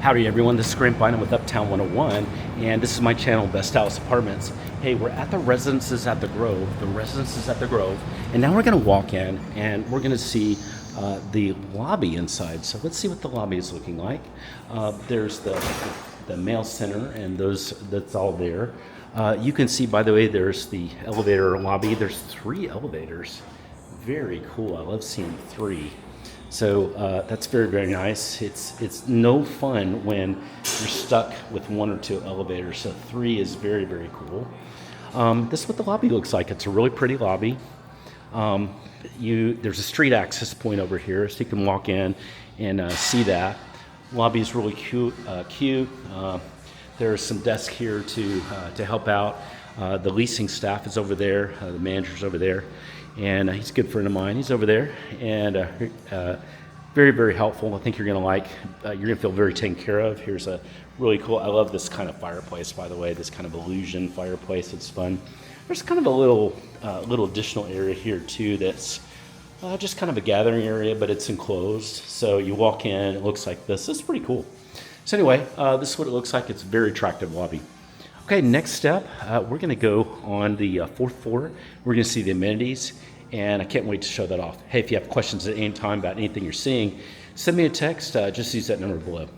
Howdy everyone, this is Grant Bynum with Uptown 101, and this is my channel, Best House Apartments. Hey, we're at the Residences at the Grove, and now we're gonna walk in and we're gonna see the lobby inside. So let's see what the lobby is looking like. There's the mail center and that's all there. You can see, by the way, there's the elevator lobby. There's 3 elevators. Very cool, I love seeing 3. So that's very, very nice. It's no fun when you're stuck with 1 or 2 elevators. So 3 is very, very cool. This is what the lobby looks like. It's a really pretty lobby. There's a street access point over here, so you can walk in and see that. Lobby is really cute. There's some desks here to help out. The leasing staff is over there. The manager's over there. And he's a good friend of mine. He's over there, and very, very helpful. I think you're gonna feel very taken care of. Here's a really cool, I love this kind of fireplace, by the way, this kind of illusion fireplace. It's fun. There's kind of a little additional area here too that's just kind of a gathering area, but it's enclosed. So you walk in, it looks like this. It's pretty cool. So anyway, this is what it looks like. It's a very attractive lobby. Okay, next step, we're gonna go on the 4th floor. We're gonna see the amenities, and I can't wait to show that off. Hey, if you have questions at any time about anything you're seeing, send me a text, just use that number below.